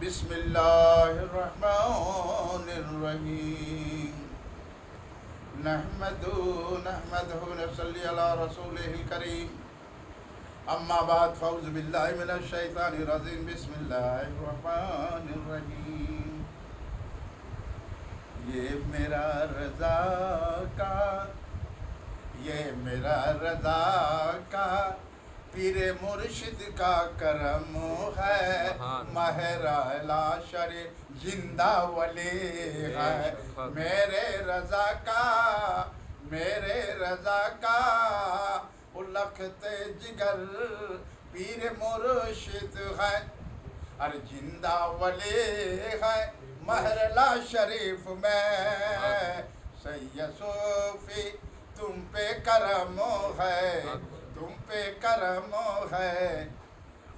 बिस्मिल्लाहिर्रहमानिर्रहीम नहमदुहु नसल्ली अला रसूलिहिल करीम अम्मा बाद फ़ौज़ु बिल्लाहि मिनश शैतानिर रजीम बिस्मिल्लाहिर्रहमानिर्रहीम। ये मेरा रज़ा का पीरे मुर्शिद का करम है। महराला शरे जिंदा वली है। मेरे रज़ा का उलखते जिगर पीरे मुर्शिद है। अरे जिंदा वली है महरला शरीफ में। सैयद सूफी तुम पे करम है, तुम पे करम है।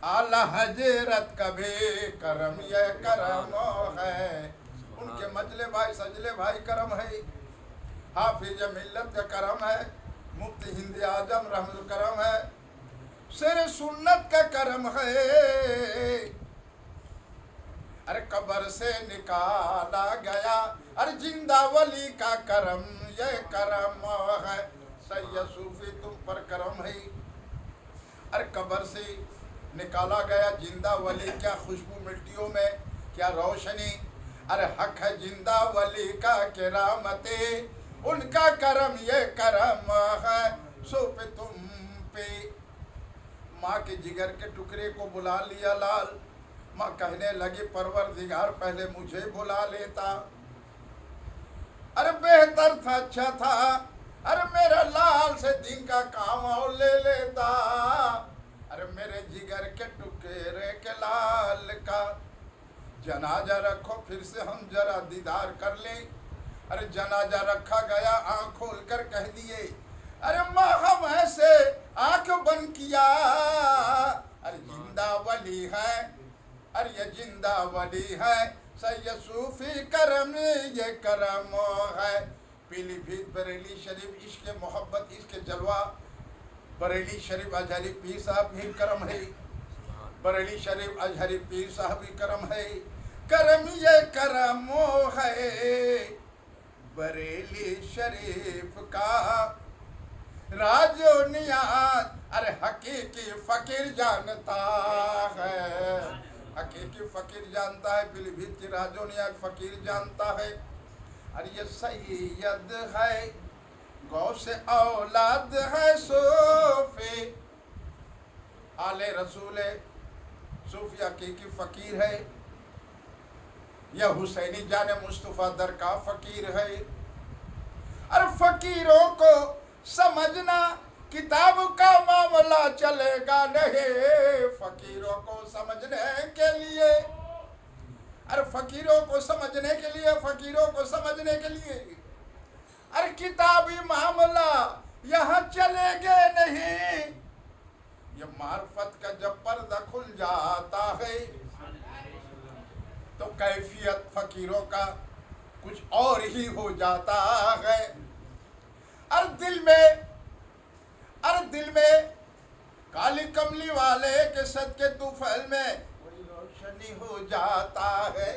आला हजरत का भी करम ये करम है। उनके मजले भाई सजले भाई करम है। हाफिज मिल्लत का करम है। मुफ्ती हिंद आजम रहमतुल करम है। शेर सुन्नत का करम है। अरे कब्र से निकाला गया अरे जिंदा वली का करम ये करम है। सैयद सूफी तुम पर करम है। अरे कब्र से निकाला गया जिंदा वली, क्या खुशबू मिट्टियों में, क्या रोशनी। अरे हक है जिंदा वली का किरामते, उनका करम ये करम है। सो पे तुम पे माँ के जिगर के टुकड़े को बुला लिया लाल। माँ कहने लगी परवरदिगार पहले मुझे बुला लेता। अरे बेहतर था, अच्छा था। अरे मेरा लाल से दिन का काम और ले लेता। अरे मेरे जिगर के टुकड़े के लाल का जनाजा रखो, फिर से हम जरा दीदार कर लें। अरे जनाजा रखा गया, आँख खोल कर कह दिए अरे माँ हम ऐसे आँख बंद किया। अरे जिंदा वली है, अरे ये जिंदा वली है। सैयद सूफी करम ये करम है। पीलीभीत बरेली शरीफ इश्क मोहब्बत इश्क जलवा। बरेली शरीफ अजहरी पीर साहब भी करम है। बरेली शरीफ अजहरी पीर साहब भी करम है। करम ये करम है बरेली शरीफ का। राजो नियाज अरे हकीकी फकीर जानता है। हकीकी फकीर जानता है। पीलीभीत की राजो नियाज फकीर जानता है। अरे ये सैयद है गौ से औलाद है सूफी। आले रसूल सूफी हकीकी फकीर है। यह हुसैनी जाने मुस्तफ़ा दर का फकीर है। अरे फकीरों को समझना किताब का मामला चलेगा नहीं। फकीरों को समझने के लिए अरे फकीरों को समझने के लिए फकीरों को समझने के लिए अरे किताबी मामला यहाँ चलेगे नहीं। ये मार्फत का जब पर्दा खुल जाता है तो कैफियत फकीरों का कुछ और ही हो जाता है। अरे दिल में काली कमली वाले के सदके तुफैल में वही रोशनी हो जाता है।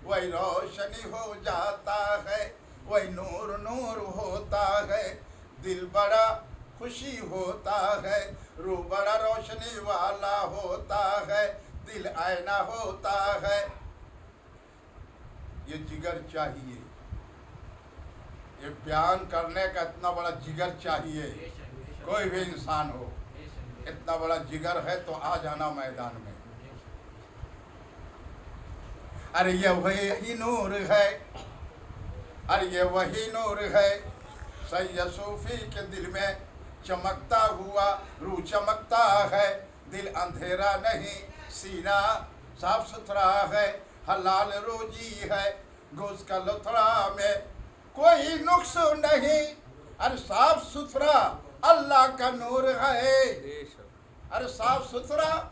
वही रोशनी हो जाता है। वही नूर नूर होता है। दिल बड़ा खुशी होता है। रूह बड़ा रोशनी वाला होता है। दिल आईना होता है। ये जिगर चाहिए। ये बयान करने का इतना बड़ा जिगर चाहिए। कोई भी इंसान हो इतना बड़ा जिगर है तो आ जाना मैदान में। अरे ये वही नूर है। अरे ये वही नूर है। सैयद सूफी के दिल में चमकता हुआ रूह चमकता है। दिल अंधेरा नहीं, सीना साफ सुथरा है। हलाल रोजी है। गोश्त का लुथड़ा में कोई नुक्स नहीं। अरे साफ सुथरा अल्लाह का नूर है। अरे साफ सुथरा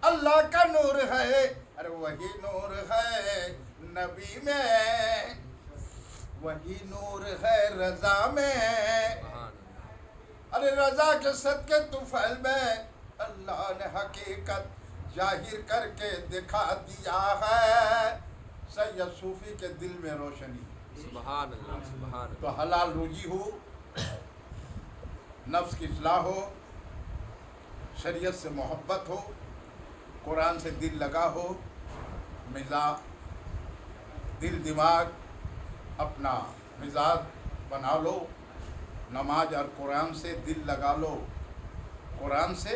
अल्लाह का नूर है। अरे वही नूर है नबी में, वही नूर है रजा में। अरे रजा के सदके तुफैल में अल्लाह ने हकीकत जाहिर करके दिखा दिया है सैयद सूफी के दिल में रोशनी। सुभान अल्लाह, सुभान अल्लाह। तो हलाल रोजी हो, नफ्स की इस्लाह हो, शरीयत से मोहब्बत हो, कुरान से दिल लगा हो, मिजाज दिल दिमाग अपना मिजाज बना लो, नमाज और कुरान से दिल लगा लो, कुरान से,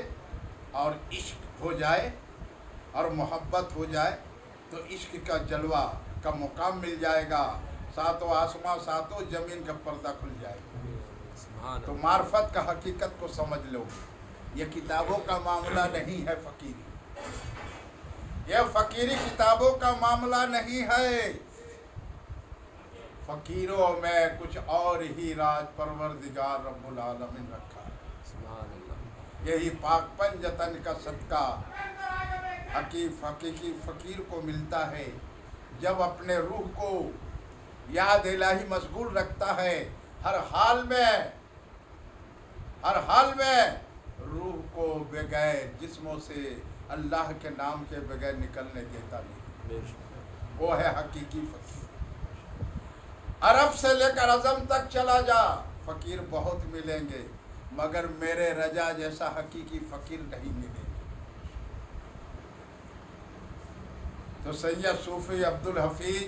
और इश्क हो जाए और मोहब्बत हो जाए तो इश्क का जलवा का मुकाम मिल जाएगा, सातों आसमां सातों जमीन का पर्दा खुल जाएगा। तो मार्फत का हकीकत को समझ लो। ये किताबों का मामला नहीं है फकीरी, यह फकीरी किताबों का मामला नहीं है। फकीरों में कुछ और ही राज परवरदिगार रब्बुल आलमीन रखा है। सुभान अल्लाह। यही पाक पंजतन का सदका हकीकी फकीर को मिलता है जब अपने रूह को याद इलाही मशगूल रखता है, हर हाल में रूह को बगैर जिस्मों से अल्लाह के नाम के बगैर निकलने देता नहीं। वो है हकीकी फकीर। अरब से लेकर अजम तक चला जा, फकीर बहुत मिलेंगे, मगर मेरे रजा जैसा हकीकी फकीर नहीं मिलेंगे। तो सैयद सूफी अब्दुल हफीज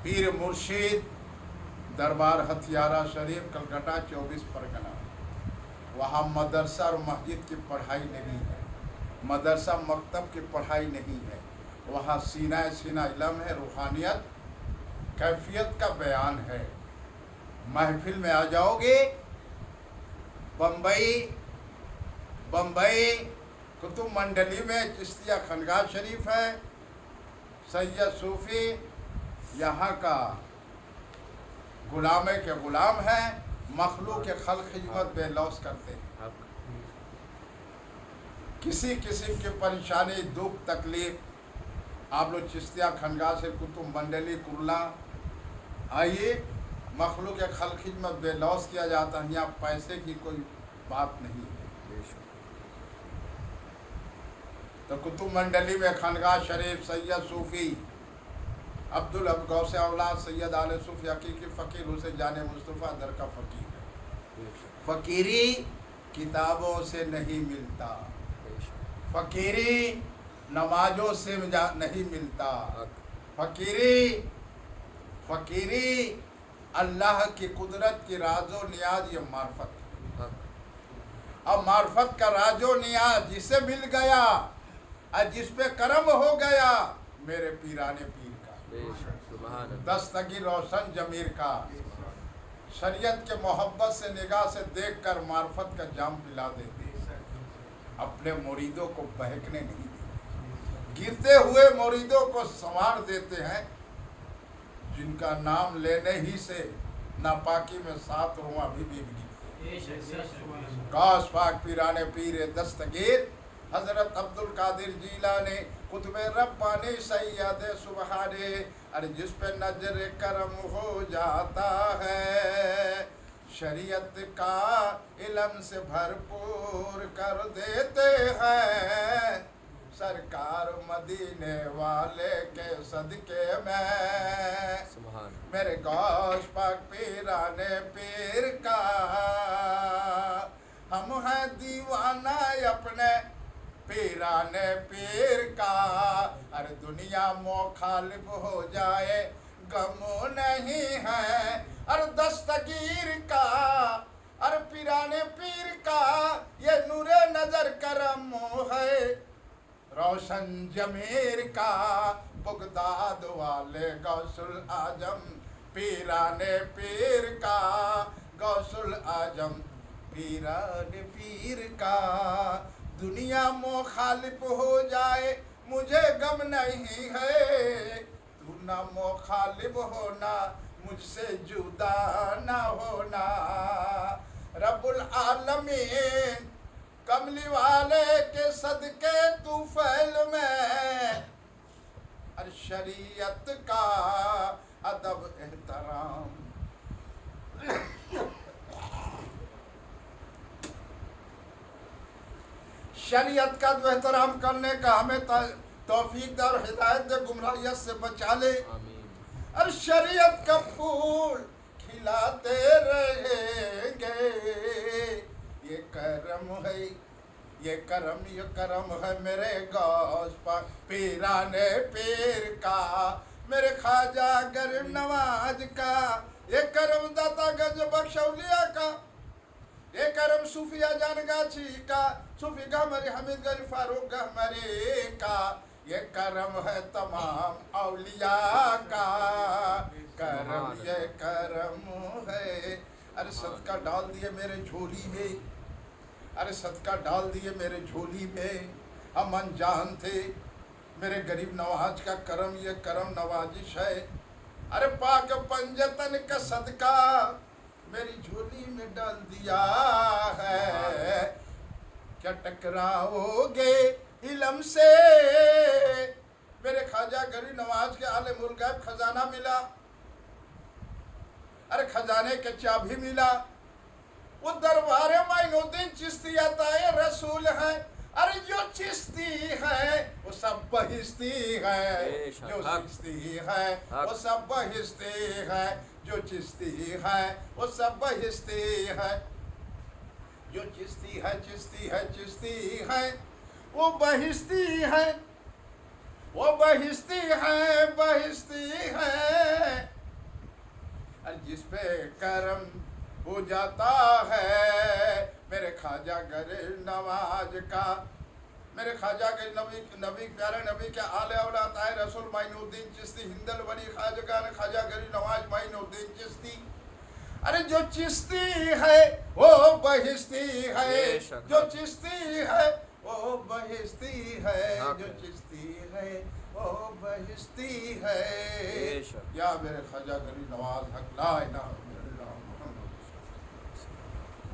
पीर मुर्शिद दरबार हथियारा शरीफ कलकत्ता 24 परगना, वहाँ मदरसा और मस्जिद की पढ़ाई नहीं है, मदरसा मकतब की पढ़ाई नहीं है, वहाँ सीना इल्म है, रूहानियत कैफियत का बयान है। महफिल में आ जाओगे, बम्बई कुतुब मंडली में चिश्तिया खनगाह शरीफ है, सैयद सूफी यहाँ का गुलामे के गुलाम है, मखलूक के खल खिदमत बेलौस करते हैं। किसी किस्म की परेशानी दुख तकलीफ आप लोग चिश्तिया खनगाह से कुतुब मंडली कुरला आइए, मखलूक के खल खिदमत बेलौस किया जाता है। यहाँ पैसे की कोई बात नहीं है। तो कुतुब मंडली में खनगाह शरीफ सैयद सूफी अब्दुल गौसे औलाद सैयद आले सूफी हकीकी फ़कीर हुसैन जाने मुस्तफ़ा दर का फ़कीर है। फ़कीरी किताबों से नहीं मिलता, फ़कीरी नमाजों से नहीं मिलता, फ़कीरी अल्लाह की कुदरत की राजो नियाज, ये मार्फत है। अब मार्फत का राजो नियाज जिसे मिल गया और जिस पे करम हो गया, मेरे पीराने पीर का, दस्तगीर रोशन जमीर का, शरीयत के मोहब्बत से निगाह से देखकर मार्फत का जाम पिला देते, अपने मुरीदों को बहकने नहीं देते, गिरते हुए मुरीदों को संवार देते हैं, जिनका नाम लेने ही से नापाकी में 7 रुआ भी गिरते। काश पाक पीराने पीर दस्तगीर हजरत अब्दुल कादिर जीलानी कुतुबे रब्बानी सैयद सुबहाने, अरे जिस पे नजर करम हो जाता है, शरीयत का इल्म से भरपूर कर देते हैं, सरकार मदीने वाले के सदके में, मेरे गौश पाक पीराने पीर का, हम हैं दीवाना अपने पीराने पीर का, अरे दुनिया मुखालिफ हो जाए गमो नहीं है, अरे दस्तगीर का, अरे पीराने पीर का, ये नूरे नजर करम है, रोशन जमीर का, बगदाद वाले गौसुल आजम पीराने पीर का, गौसुल आजम पीराने पीर का, दुनिया मुखालिफ हो जाए मुझे गम नहीं है, तू ना मुखालिफ होना मुझसे जुदा ना होना, रब्बुल आलमीन कमली वाले के सदके तू फैल में, अरे शरीयत का अदब एहतराम, शरीयत का तो एहतराम करने का हमें तौफीक दे और हिदायत दे, गुमराहियत से बचा ले। आमीन। और शरीयत का फूल खिलाते रहेंगे। ये करम है, ये करम है मेरे गौस पर पीराने पीर का, मेरे ख्वाजा गरीब नवाज का। ये करम दाता गंज बख्शौलिया का, ये करम सूफिया जानगाछी का, सूफी गहमरी हमीद गरी फारूक गहमरी का। ये करम है तमाम औलिया का, करम ये करम है। अरे सदका डाल दिए मेरे झोली में, अरे सदका डाल दिए मेरे झोली में। हम अनजान थे, मेरे गरीब नवाज का करम ये करम नवाजिश है। अरे पाक पंजतन का सदका मेरी झोली में डाल दिया है। क्या टकराओगे इल्म से, मेरे ख्वाजा गरीब नवाज के आलिमुल गैब खजाना मिला। अरे खजाने के चाबी मिला। वो दरबार माइनुद्दीन चिश्ती अताए रसूल है। अरे जो चिश्ती है वो सब बहिश्ती है, जो चिश्ती है वो सब बहिश्ती है, जो चिश्ती है वो सब बहिश्ती है, जो चिश्ती है चिश्ती है चिश्ती है वो बहिश्ती है, वो बहिश्ती है बहिश्ती है। और जिस पे करम हो जाता है मेरे ख्वाजा गरीब नवाज का, मेरे ख्वाजा के नबी प्यारे नबी के आले औलाद आए रसूल माइनुद्दीन चिश्ती हिंदल वली ख्वाजा गरीब नवाज माइनुद्दीन चिश्ती। अरे जो चिश्ती है वो बहिश्ती है, जो चिश्ती है वो बहिश्ती है, जो चिश्ती है वो बहिश्ती है। या मेरे ख्वाजा गरीब नवाज हक ला इलाहा